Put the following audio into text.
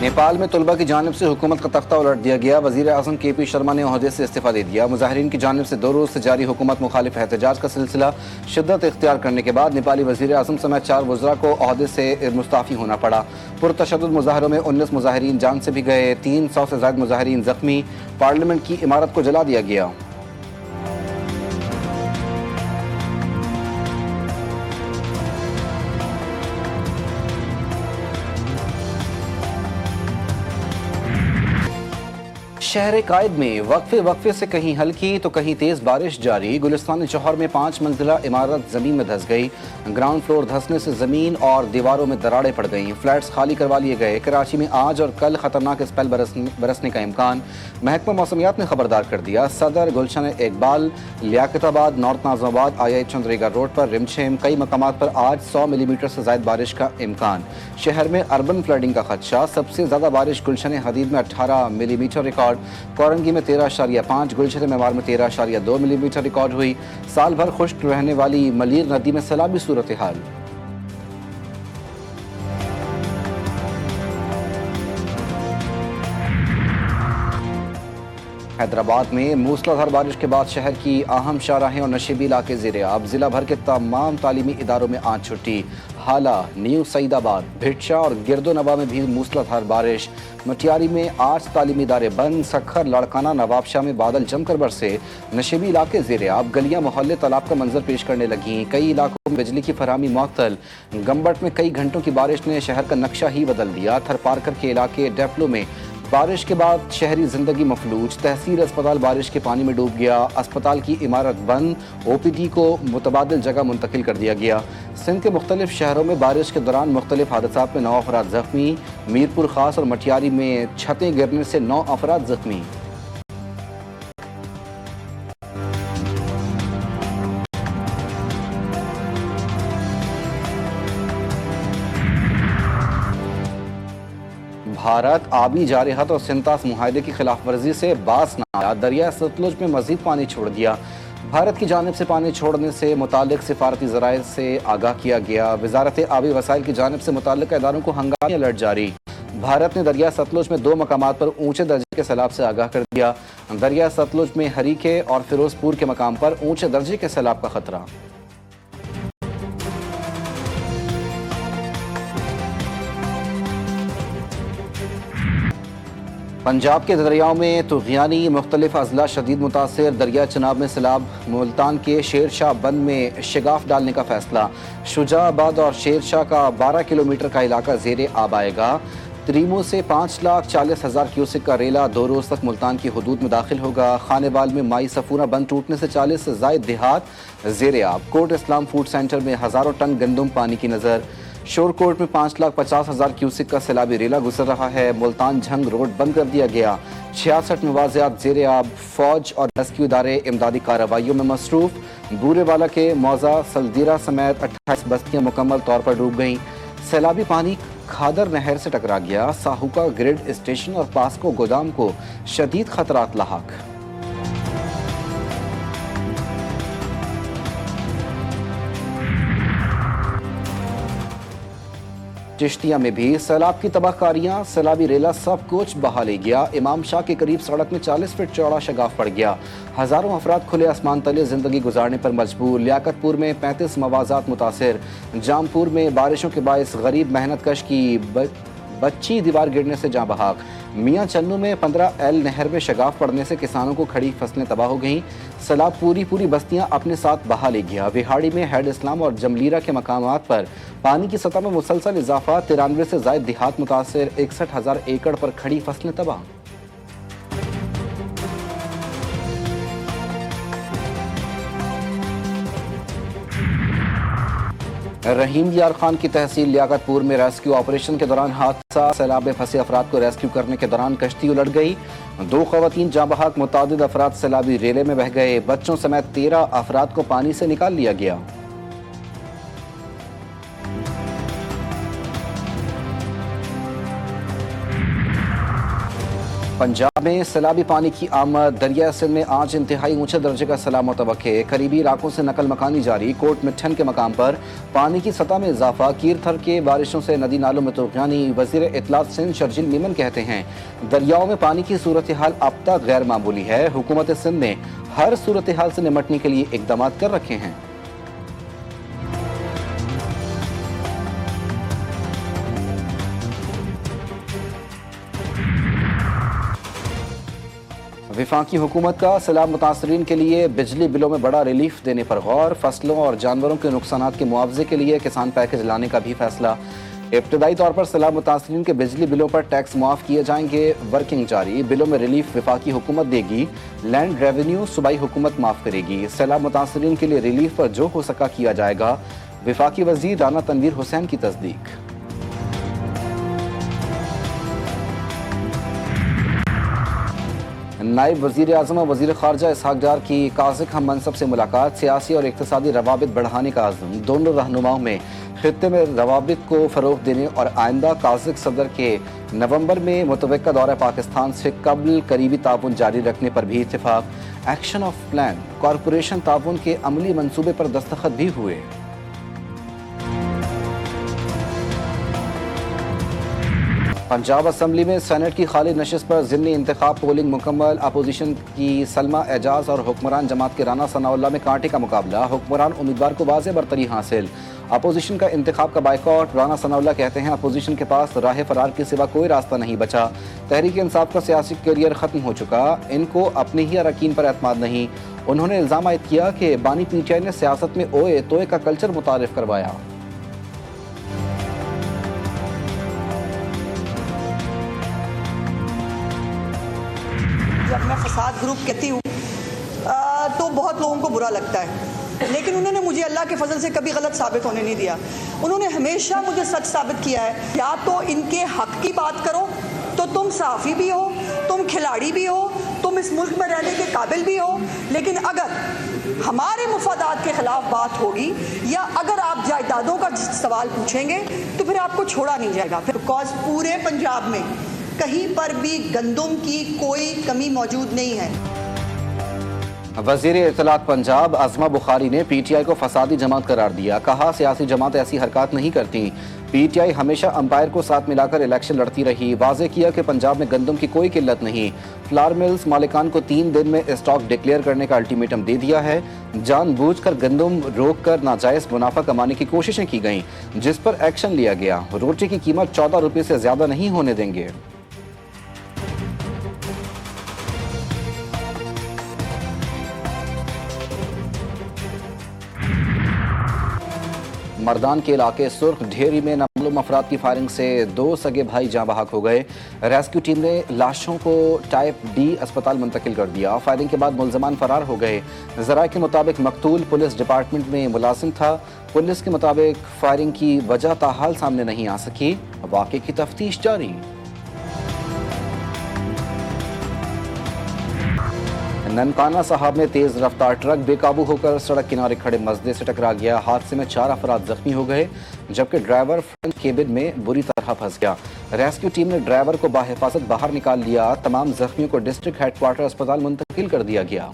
नेपाल में तलबा की जानिब से हुकूमत का तख्ता उलट दिया गया। वज़ीर आज़म KP शर्मा ने ओहदे से इस्तीफ़ा दे दिया। मुजाहिरीन की जानिब से 2 रोज़ से जारी हुकूमत मुखालिफ एहतजाज का सिलसिला शिद्दत इख्तियार करने के बाद नेपाली वज़ीर आज़म समेत 4 वज़रा को ओहदे से मुस्ताफ़ी होना पड़ा। पुरतशद्दुद मुजाहरों में 19 मुजाहिरीन जान से भी गए, 300 से ज़ायद मुजाहिरीन जख्मी। पार्लियामेंट की इमारत को जला दिया गया। शहर कायद में वक्फे से कहीं हल्की तो कहीं तेज बारिश जारी। गुलिस्तान चौहर में 5 मंजिला इमारत जमीन में धंस गई। ग्राउंड फ्लोर धंसने से जमीन और दीवारों में दरारें पड़ गईं। फ्लैट्स खाली करवा लिए गए। कराची में आज और कल खतरनाक स्पेल बरसने का इम्कान। महकमा मौसमियात ने खबरदार कर दिया। Saddar, Gulshan Iqbal, Liaquatabad, north Nazimabad, IIH Chundrigar road पर रिमझिम। कई मकामात पर आज 100 मिलीमीटर से ज्यादा बारिश का इम्कान। शहर में अर्बन फ्लडिंग का खदशा। सबसे ज्यादा बारिश गुलशन हदीद में 18 मिलीमीटर रिकॉर्ड। कोरंगी में 13.5, गुलशन मेवार में 13.2 मिलीमीटर रिकॉर्ड हुई। साल भर खुश्क रहने वाली मलीर नदी में सैलाबी सूरत हाल। हैदराबाद में मूसलाधार बारिश के बाद शहर की अहम शाहराहें और नशीबी इलाके ज़ेर-ए-आब। जिला भर के तमाम तालीमी इदारों में आज छुट्टी। हाला, न्यू सईदाबाद, भिटशा और गिरदोनवा में भी मूसलाधार बारिश। मटियारी में 8 तालीमी इदारे बंद। सखर, लाड़काना, नवाबशाह में बादल जमकर बरसे। नशीबी इलाके ज़ेर-ए-आब। गलियां मोहल्ले तालाब का मंजर पेश करने लगी। कई इलाकों में बिजली की फरहमी मुअत्तल। गंबट में कई घंटों की बारिश ने शहर का नक्शा ही बदल दिया। थरपारकर के इलाके डेप्लो में बारिश के बाद शहरी जिंदगी मफलूज। तहसील अस्पताल बारिश के पानी में डूब गया। अस्पताल की इमारत बंद। OPD को मुतबादिल जगह मुंतकिल कर दिया गया। सिंध के मुख्तलिफ शहरों में बारिश के दौरान मुख्तलिफ हादसात में 9 अफराद जख्मी। मीरपुर खास और मटियारी में छतें गिरने से 9 अफराद जख्मी। भारत आबी जारहत और सिंतास मुआहदे की खिलाफ वर्जी से बास न आया। दरिया सतलुज में मजीद पानी छोड़ दिया। भारत की जानिब से पानी छोड़ने से मुतालिक सिफारती ज़राए से आगाह किया गया। वजारत आबी वसाइल की जानिब से मुतालिका इदारों को हंगामी अलर्ट जारी। भारत ने दरिया सतलुज में 2 मकामात पर ऊंचे दर्जे के सैलाब से आगाह कर दिया। दरिया सतलुज में हरीके और फिरोजपुर के मकाम पर ऊंचे दर्जे के सैलाब का खतरा। पंजाब के दरियाओं में तुग़यानी। मुख्तलिफ अजला शदीद मुतासिर। दरिया चनाब में सैलाब। मुल्तान के शेर शाह बंद में शगाफ डालने का फैसला। शुजाआबाद और शेर शाह का 12 किलोमीटर का इलाका ज़ेर-ए-आब आएगा। त्रीमो से 5,40,000 क्यूसेक का रेला 2 रोज़ तक मुल्तान की हदूद में दाखिल होगा। खानेवाल में माई सफूरा बंद टूटने से 40 से ज़ायद देहात ज़ेर-ए-आब। कोट इस्लाम फूड सेंटर में हज़ारों टन गंदम पानी की नज़र। शोरकोट में 5,50,000 क्यूसेक का सैलाबी रेला गुजर रहा है। मुल्तान झंग रोड बंद कर दिया गया। 66 मवाज़ियात ज़ेर-ए-आब। फौज और रेस्क्यू इदारे इमदादी कार्रवाइयों में मसरूफ। बूरेवाला के मौजा सलदीरा समेत 28 बस्तियां मुकम्मल तौर पर डूब गईं। सैलाबी पानी खादर नहर से टकरा गया। साहूका ग्रिड स्टेशन और पास्को गोदाम को शदीद खतरात लाहक। चिश्तिया में भी सैलाब की तबाहकारियां। सैलाबी रेला सब कुछ बहा ले गया। इमाम शाह के करीब सड़क में 40 फीट चौड़ा शगाफ पड़ गया। हजारों अफराद खुले आसमान तले जिंदगी गुजारने पर मजबूर। लियाकतपुर में 35 मवाज़ात मुतासिर। जामपुर में बारिशों के बायस गरीब मेहनत कश की बच्ची दीवार गिरने से जाँ बहाक। मियाँ चन्नू में 15L नहर में शगाफ पड़ने से किसानों को खड़ी फसलें तबाह हो गईं। सैलाब पूरी बस्तियां अपने साथ बहा ले गया। विहाड़ी में हेड इस्लाम और जमलीरा के मकामात पर पानी की सतह में मुसलसल इजाफा। 93 से ज़ायद देहात मुतासिर। 61,000 एकड़ पर खड़ी फसलें तबाह। रहीम यार खान की तहसील लियाकतपुर में रेस्क्यू ऑपरेशन के दौरान हादसा। सैलाब में फंसे अफराद को रेस्क्यू करने के दौरान कश्ती उलट गई। 2 ख़वातीन जाँ बहक। मुतादिद अफराद सैलाबी रेले में बह गए। बच्चों समेत 13 अफराद को पानी से निकाल लिया गया। पंजाब में सैलाबी पानी की आमद, दरिया सिंध में आज इंतहाई ऊंचे दर्जे का सैलाब मुतवक्के, करीबी इलाकों से नकल मकानी जारी। कोट मिट्ठन के मकाम पर पानी की सतह में इजाफा, कीर थर के बारिशों से नदी नालों में तूफानी। वजीर इत्तलात सिंध शर्जील मीमन कहते हैं दरियाओं में पानी की सूरत हाल अब तक गैर मामूली है। हुकूमत सिंध ने हर सूरत हाल से निपटने के लिए इकदाम कर रखे हैं। वफाकी हुकूमत का सैलाब मुतासरीन के लिए बिजली बिलों में बड़ा रिलीफ देने पर गौर, फसलों और जानवरों के नुकसानात के मुआवजे के लिए किसान पैकेज लाने का भी फैसला। इब्तदाई तौर पर सैलाब मुतासरीन के बिजली बिलों पर टैक्स मुआफ किए जाएंगे, वर्किंग जारी। बिलों में रिलीफ वफाकी हुकूमत देगी, लैंड रेवेन्यू सूबाई हुकूमत माफ करेगी। सैलाब मुतासरीन के लिए रिलीफ पर जो हो सका किया जाएगा, वफाकी वजीर राना तनवीर हुसैन की तस्दीक। नायब वजीर आज़म और वजीर खारजा इसहाक डार की काज़िक हम मनसब से मुलाकात, सियासी और इक़्तिसादी रवाबित बढ़ाने का आज़म। दोनों रहनुमाओं में खित्ते में रवाबित को फ़रोग़ देने और आइंदा काज़िक सदर के नवंबर में मुतवक्का दौरा पाकिस्तान से कबल करीबी ताउन जारी रखने पर भी इत्तेफाक। एक्शन ऑफ प्लान कॉरपोरेशन ताउन के अमली मनसूबे पर दस्तखत भी हुए। पंजाब असम्बली में सेनेट की खाली नशिस्त पर ज़िमनी इंतखाब, पोलिंग मुकम्मल। अपोजिशन की सलमा एजाज और हुक्मरान जमात के राना सनाउल्लाह में कांटे का मुकाबला, हुक्मरान उम्मीदवार को वाज़ेह बरतरी हासिल। अपोजिशन का इंतखाब का बाइकआउट, राना सनाउल्लाह कहते हैं अपोजिशन के पास राह फरार के सिवा कोई रास्ता नहीं बचा। तहरीक इंसाफ का सियासी करियर ख़त्म हो चुका, इनको अपने ही अरकान पर एतमाद नहीं। उन्होंने इल्ज़ाम आयद किया कि बानी पीटीआई ने सियासत में ओए तोए का कल्चर मुतारिफ करवाया। जब मैं फसाद ग्रुप कहती हूँ तो बहुत लोगों को बुरा लगता है, लेकिन उन्होंने मुझे अल्लाह के फजल से कभी गलत साबित होने नहीं दिया। उन्होंने हमेशा मुझे सच साबित किया है। या तो इनके हक की बात करो तो तुम साफ़ी भी हो, तुम खिलाड़ी भी हो, तुम इस मुल्क में रहने के काबिल भी हो, लेकिन अगर हमारे मुफादात के ख़िलाफ़ बात होगी या अगर आप जायदादों का सवाल पूछेंगे तो फिर आपको छोड़ा नहीं जाएगा। बिकॉज पूरे पंजाब में कहीं पर भी गंदम की कोई कमी मौजूद नहीं है। वज़ीर इत्तलात पंजाब अज़मा बुखारी ने पीटीआई को फसादी जमात करार दिया। कहा सियासी जमात ऐसी हरकत नहीं करती, पीटीआई हमेशा अंपायर को साथ मिलाकर इलेक्शन लड़ती रही। वाज़े किया कि पंजाब में गंदम की कोई किल्लत नहीं। फ्लावर मिल्स मालिकान को 3 दिन में स्टॉक डिक्लेयर करने का अल्टीमेटम दे दिया है। जानबूझकर गंदम रोक कर नाजायज़ मुनाफा कमाने की कोशिशें की गईं, जिस पर एक्शन लिया गया। रोटी की कीमत 14 रुपये से ज़्यादा नहीं होने देंगे। मर्दान के इलाके सुर्ख ढेरी में नामालूम अफराद की फायरिंग से 2 सगे भाई जाँ बहक हो गए। रेस्क्यू टीम ने लाशों को टाइप डी अस्पताल मुंतकिल कर दिया। फायरिंग के बाद मुलजमान फरार हो गए। ज़राए के मुताबिक मकतूल पुलिस डिपार्टमेंट में मुलाजिम था। पुलिस के मुताबिक फायरिंग की वजह ताहाल सामने नहीं आ सकी। वाक़े की तफ्तीश जारी। ननकाना साहब में तेज रफ्तार ट्रक बेकाबू होकर सड़क किनारे खड़े मजदे से टकरा गया। हादसे में 4 अफराद जख्मी हो गए, जबकि ड्राइवर फ्रंट केबिन में बुरी तरह फंस गया। रेस्क्यू टीम ने ड्राइवर को बाहिफाजत बाहर निकाल लिया। तमाम जख्मियों को डिस्ट्रिक्ट हेडक्वार्टर अस्पताल मुंतकिल कर दिया गया।